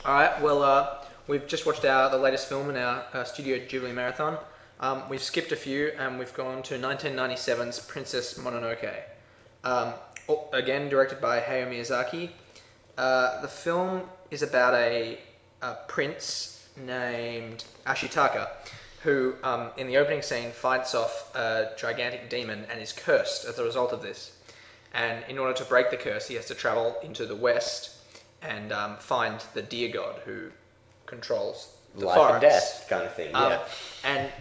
All right. Well, we've just watched the latest film in our Studio Ghibli marathon. We've skipped a few, and we've gone to 1997's Princess Mononoke. Again, directed by Hayao Miyazaki. The film is about a prince named Ashitaka, who, in the opening scene, fights off a gigantic demon and is cursed as a result of this. And in order to break the curse, he has to travel into the west and find the deer god who controls the life forests. and death kind of thing. Yeah. And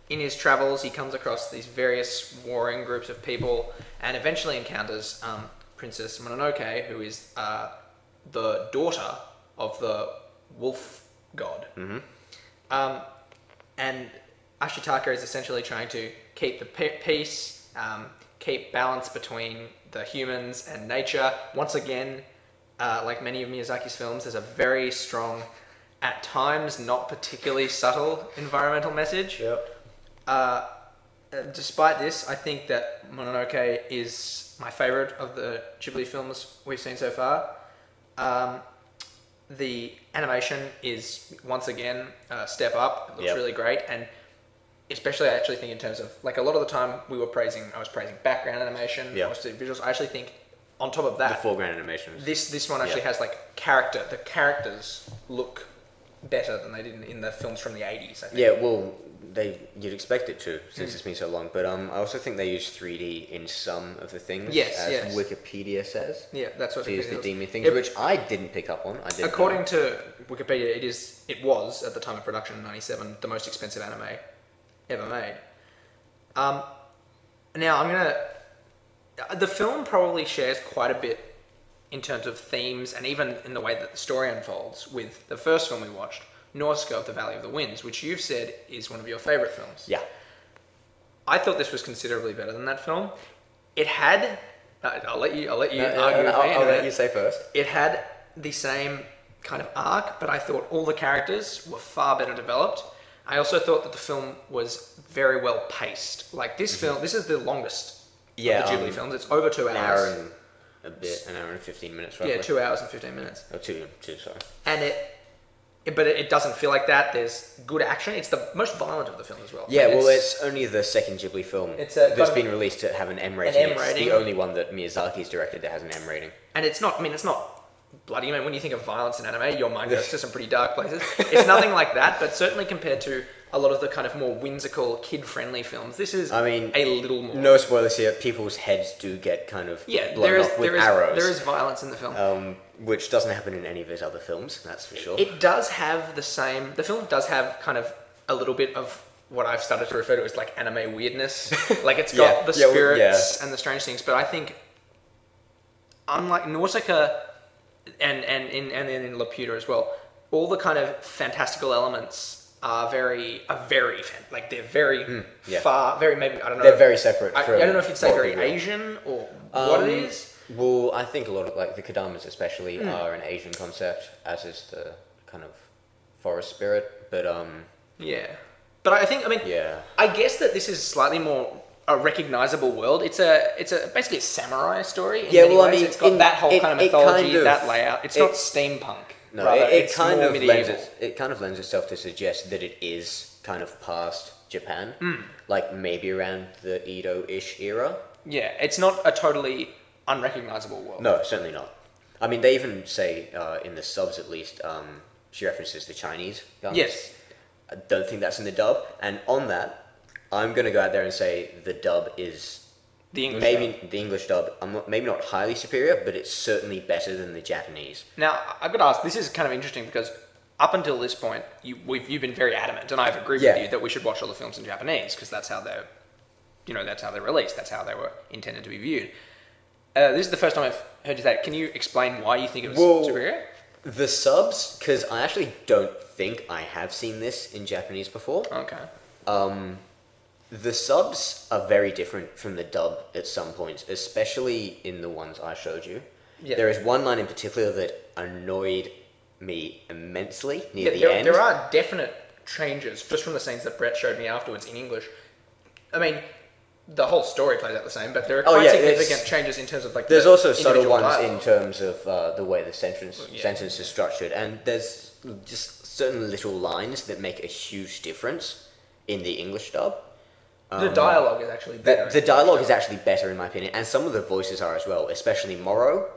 in his travels, he comes across these various warring groups of people, and eventually encounters Princess Mononoke, who is the daughter of the wolf god. Mm-hmm. And Ashitaka is essentially trying to keep the peace, keep balance between the humans and nature. Once again, like many of Miyazaki's films, there's a very strong, at times not particularly subtle environmental message. Yep. Despite this, I think that Mononoke is my favourite of the Ghibli films we've seen so far. The animation is, once again, a step up. It looks really great, and especially I actually think in terms of, like, a lot of the time I was praising background animation, visuals. I actually think on top of that, the foreground animations. This one actually has, like, character. The characters look better than they did in the films from the 80s, I think. Yeah, well, you'd expect it to, since it's been so long. But I also think they use 3D in some of the things, as Wikipedia says. Yeah, that's what to use the Wikipedia demon things, which I didn't pick up on. According to Wikipedia, it was, at the time of production in 97, the most expensive anime ever made. Now, the film probably shares quite a bit in terms of themes and even in the way that the story unfolds with the first film we watched, Nausicaa of the Valley of the Winds, which you've said is one of your favourite films. Yeah. I thought this was considerably better than that film. It had... I'll let you argue with me. I'll let you say first. It had the same kind of arc, but I thought all the characters were far better developed. I also thought that the film was very well paced. Like, this film, this is the longest of the Ghibli films. It's over 2 hours. An hour and a bit, an hour and 15 minutes, roughly. Yeah, 2 hours and 15 minutes. Oh, two, sorry. And but it doesn't feel like that. There's good action. It's the most violent of the film as well. Yeah, it's only the second Ghibli film that's been released to have an M rating. It's the only one that Miyazaki's directed that has an M rating. And it's not bloody. I mean, when you think of violence in anime, your mind goes to some pretty dark places. It's nothing like that, but certainly compared to a lot of the kind of more whimsical, kid-friendly films, this is a little more... No spoilers here. People's heads do get kind of blown off with arrows. There is violence in the film. Which doesn't happen in any of his other films, that's for sure. It does have the same... The film does have kind of a little bit of what I've started to refer to as, like, anime weirdness. Like, it's got the spirits and the strange things, but I think, unlike Nausicaa and in Laputa as well, all the kind of fantastical elements are very like, they're very far, very, maybe, I don't know. They're very separate. I don't know if you'd say very Asian or what it is. Well, I think a lot of, like, the Kadamas especially are an Asian concept, as is the kind of forest spirit, but yeah. But I think, I guess that this is slightly more a recognizable world. It's basically a samurai story in many ways. It's got that whole kind of mythology, that layout. It's not steampunk. No, rather, it kind of lends itself to suggest that it is kind of past Japan, like maybe around the Edo-ish era. Yeah, it's not a totally unrecognizable world. No, certainly not. I mean, they even say in the subs, at least, she references the Chinese guns. Yes. I don't think that's in the dub. And on that, I'm going to go out there and say the dub is... The English dub, maybe not highly superior, but it's certainly better than the Japanese. Now, I've got to ask, this is kind of interesting because up until this point, you've been very adamant, and I've agreed with you that we should watch all the films in Japanese because that's how they're released, that's how they were intended to be viewed. This is the first time I've heard you say it. Can you explain why you think it was superior? The subs, because I actually don't think I have seen this in Japanese before. Okay. The subs are very different from the dub at some points, especially in the ones I showed you. Yeah. There is one line in particular that annoyed me immensely near the end. There are definite changes just from the scenes that Brett showed me afterwards in English. I mean, the whole story plays out the same, but there are quite significant changes in terms of like. There's also subtle ones dialogue. in terms of the way the sentence is structured, and there's just certain little lines that make a huge difference in the English dub. The dialogue is actually better. The dialogue is actually better in my opinion, and some of the voices are as well, especially Morrow.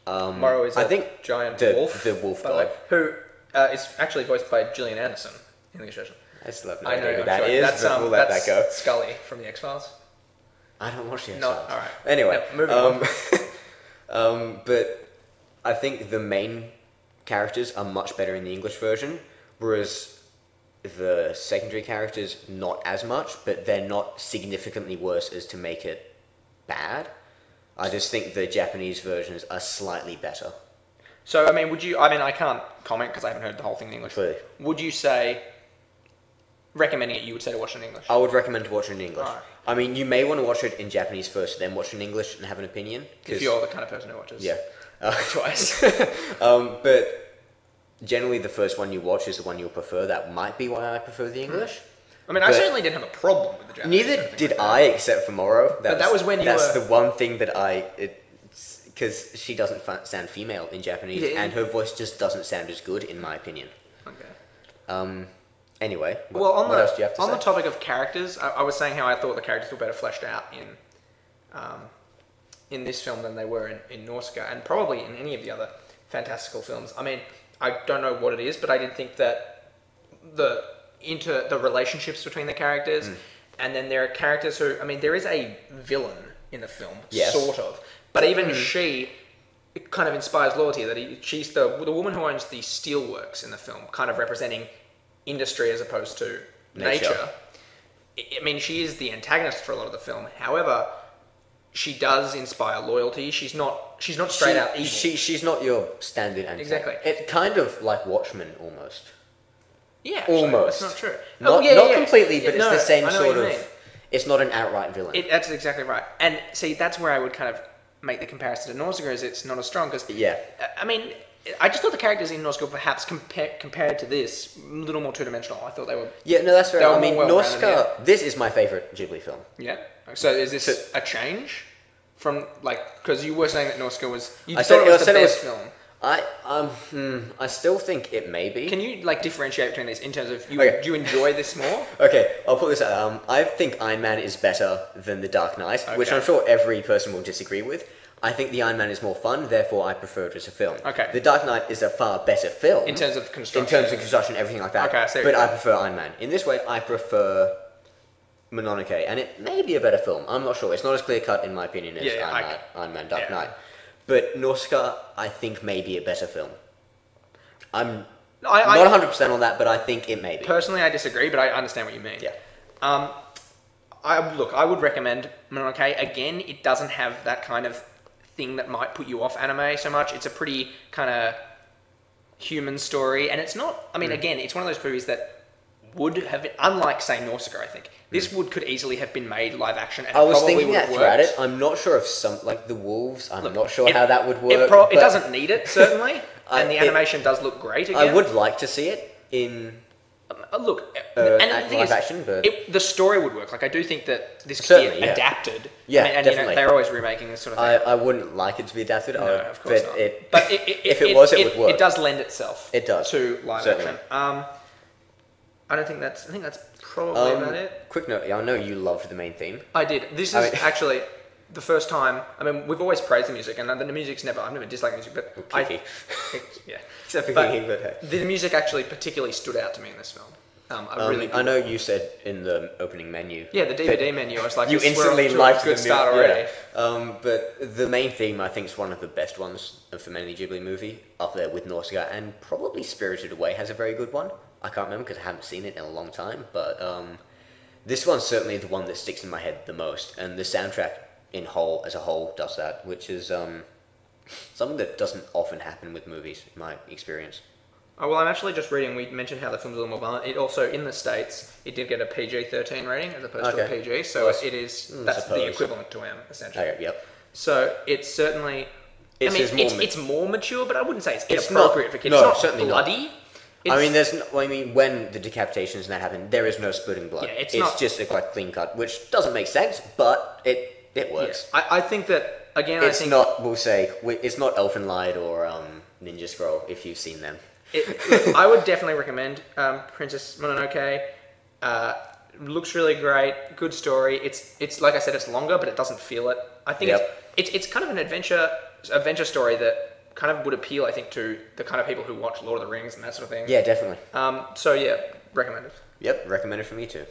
Morrow is giant wolf. The wolf god. Who is actually voiced by Gillian Anderson in the English version. I still have no idea who that is, but we'll let that go. Scully from the X-Files. I don't watch the No, X-Files. alright. Anyway, moving on. but I think the main characters are much better in the English version, whereas the secondary characters not as much, but they're not significantly worse as to make it bad. I just think the Japanese versions are slightly better. So, I mean, I can't comment because I haven't heard the whole thing in English. Clearly. Would you say, recommending it, you would say to watch it in English? I would recommend to watch it in English. Alright. I mean, you may want to watch it in Japanese first, then watch it in English and have an opinion. If you're the kind of person who watches twice. But generally the first one you watch is the one you'll prefer. That might be why I prefer the English. I mean, I certainly didn't have a problem with the Japanese. Neither did I, except for Morrow. That was when you That's were... the one thing that because she doesn't sound female in Japanese, and her voice just doesn't sound as good, in my opinion. Okay. Anyway, what else do you have to say? On the topic of characters, I was saying how I thought the characters were better fleshed out in this film than they were in Nausicaa, and probably in any of the other fantastical films. I mean, I don't know what it is, but I did think that the relationships between the characters, and then there are characters who, I mean, there is a villain in the film, sort of, but even she kind of inspires loyalty. That she's the woman who owns the steelworks in the film, kind of representing industry as opposed to nature. I mean, she is the antagonist for a lot of the film. However, she does inspire loyalty. She's not straight out evil. She's not your standard antagonist. Exactly. It's kind of like Watchmen almost. Yeah, actually, almost. that's not true. Not completely, but it's the same sort of. It's not an outright villain. That's exactly right. And see, that's where I would kind of make the comparison to Nausicaa, is it's not as strong because. Yeah. I mean, I just thought the characters in Nausicaa, perhaps compared to this, a little more two-dimensional. I thought they were. Yeah, no, that's fair. I mean, Nausicaa. Yeah. This is my favorite Ghibli film. Yeah. So is this a change from because you were saying that Nausicaa was the best film? I still think it may be. Can you differentiate between these in terms of do you enjoy this more? Okay, I'll put this out. I think Iron Man is better than The Dark Knight, which I'm sure every person will disagree with. I think the Iron Man is more fun, therefore I prefer it as a film. Okay. The Dark Knight is a far better film. In terms of construction. Everything like that. Okay, I see. But I prefer Iron Man. In this way, I prefer Mononoke, and it may be a better film. I'm not sure. It's not as clear-cut, in my opinion, as Iron Man, Dark Knight. But Nausicaa, I think, may be a better film. I'm not 100% on that, but I think it may be. Personally, I disagree, but I understand what you mean. Yeah. I would recommend Mononoke. Again, it doesn't have that kind of thing that might put you off anime so much. It's a pretty kind of human story, and it's not. I mean, again, it's one of those movies that would have, unlike say Nausicaa, I think this could easily have been made live action. And I was thinking that throughout it. I'm not sure if the wolves. I'm not sure how that would work. It doesn't need it certainly, and the animation does look great. Again, I would like to see it in. And the thing live is, action, but the story would work. I do think that this could be adapted. Yeah, and definitely. They're always remaking this sort of thing. I wouldn't like it to be adapted. No, of course not. But if it was, it would work. It does lend itself. It does to live action. I think that's probably about it. Quick note: I know you loved the main theme. I did. This is actually the first time. I mean, we've always praised the music, and the music's never. I've never disliked music, but except for Kiki. But the music actually particularly stood out to me in this film. I know you said in the opening menu. Yeah, the DVD menu. I was like, you instantly liked a good start already. Yeah. But the main theme, I think, is one of the best ones of any Ghibli movie, up there with Nausicaa, and probably Spirited Away has a very good one. I can't remember because I haven't seen it in a long time, but this one's certainly the one that sticks in my head the most, and the soundtrack as a whole does that, which is something that doesn't often happen with movies, in my experience. Oh, well, I'm actually just reading, we mentioned how the film's a little more violent. It also, in the States, it did get a PG-13 rating as opposed to a PG, so that's the equivalent to M, essentially. Okay, yep. So it's certainly, it's more mature, but I wouldn't say it's inappropriate for kids. No, it's not certainly bloody. I mean, when the decapitations and that happen, there is no spitting blood. Yeah, it's just a quite clean cut, which doesn't make sense, but it works. Yeah. I think that again. It's not. We'll say it's not Elfenlight or Ninja Scroll if you've seen them. I would definitely recommend Princess Mononoke. Looks really great. Good story. It's like I said, it's longer, but it doesn't feel it. I think it's kind of an adventure story that kind of would appeal, I think, to the kind of people who watch Lord of the Rings and that sort of thing. Yeah, definitely. So yeah, recommended. Yep, recommended for me too.